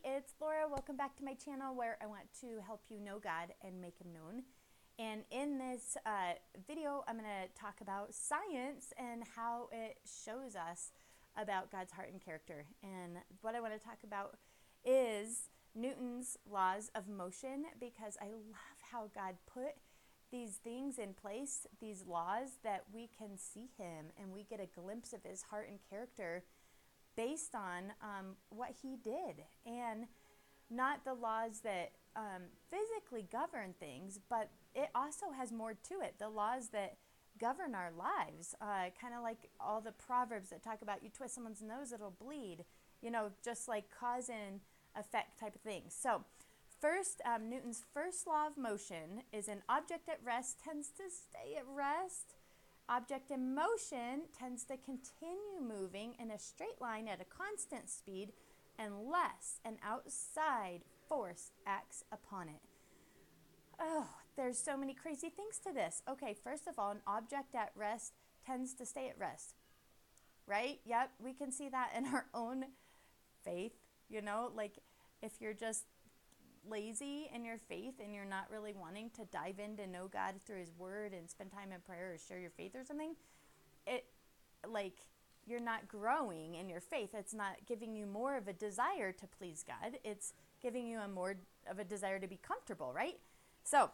it's Laura. Welcome back to my channel where I want to help you know God and make Him known. And in this video, I'm going to talk about science and how it shows us about God's heart and character. And what I want to talk about is Newton's laws of motion, because I love how God put these things in place, these laws, that we can see Him and we get a glimpse of His heart and character based on what He did, and not the laws that physically govern things, but it also has more to it. The laws that govern our lives, kind of like all the proverbs that talk about you twist someone's nose, it'll bleed, just like cause and effect type of thing. So first, Newton's first law of motion is an object at rest tends to stay at rest. Object in motion tends to continue moving in a straight line at a constant speed unless an outside force acts upon it. Oh, there's so many crazy things to this. Okay, first of all, an object at rest tends to stay at rest, right? Yep, we can see that in our own faith, like if you're just lazy in your faith and you're not really wanting to dive in to know God through His Word and spend time in prayer or share your faith or something, you're not growing in your faith. It's not giving you more of a desire to please God. It's giving you a more of a desire to be comfortable, right? So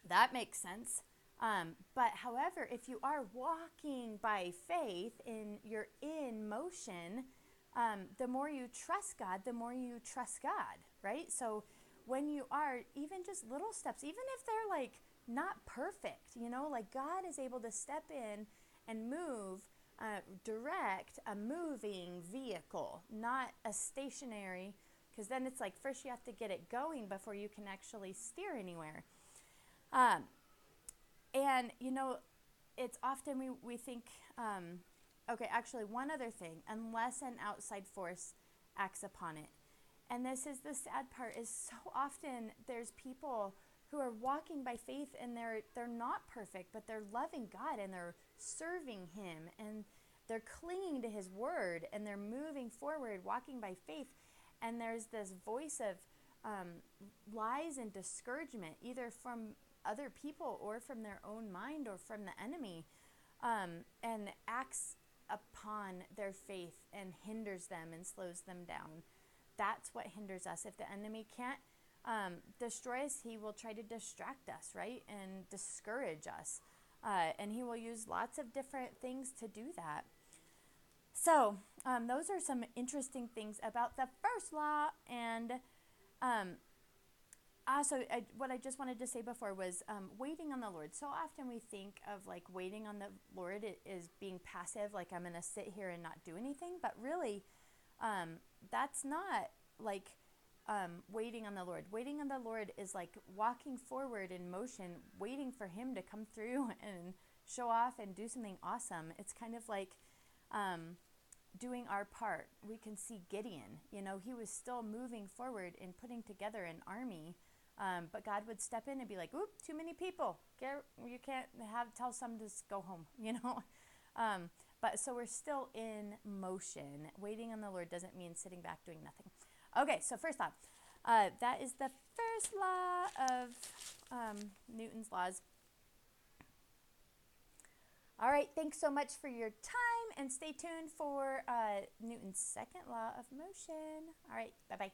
that makes sense. But however, if you are walking by faith and you're in motion, the more you trust God, the more you trust God, right? So when you are even just little steps, even if they're not perfect, God is able to step in and move, direct a moving vehicle, not a stationary, because then it's first you have to get it going before you can actually steer anywhere. And it's often we think, okay, actually one other thing, unless an outside force acts upon it. And this is the sad part, is so often there's people who are walking by faith and they're not perfect, but they're loving God and they're serving Him and they're clinging to His Word and they're moving forward, walking by faith. And there's this voice of lies and discouragement, either from other people or from their own mind or from the enemy, and acts upon their faith and hinders them and slows them down. That's what hinders us. If the enemy can't destroy us, he will try to distract us, right? And discourage us. And he will use lots of different things to do that. So those are some interesting things about the first law. And also, what I just wanted to say before was waiting on the Lord. So often we think of waiting on the Lord is being passive, like I'm going to sit here and not do anything. But really, that's not waiting on the Lord. Waiting on the Lord is walking forward in motion, waiting for Him to come through and show off and do something awesome. It's kind of like doing our part. We can see Gideon, he was still moving forward and putting together an army, but God would step in and be like, oop, too many people. You can't tell some to go home, But so we're still in motion. Waiting on the Lord doesn't mean sitting back doing nothing. Okay, so first off, that is the first law of Newton's laws. All right, thanks so much for your time, and stay tuned for Newton's second law of motion. All right, bye-bye.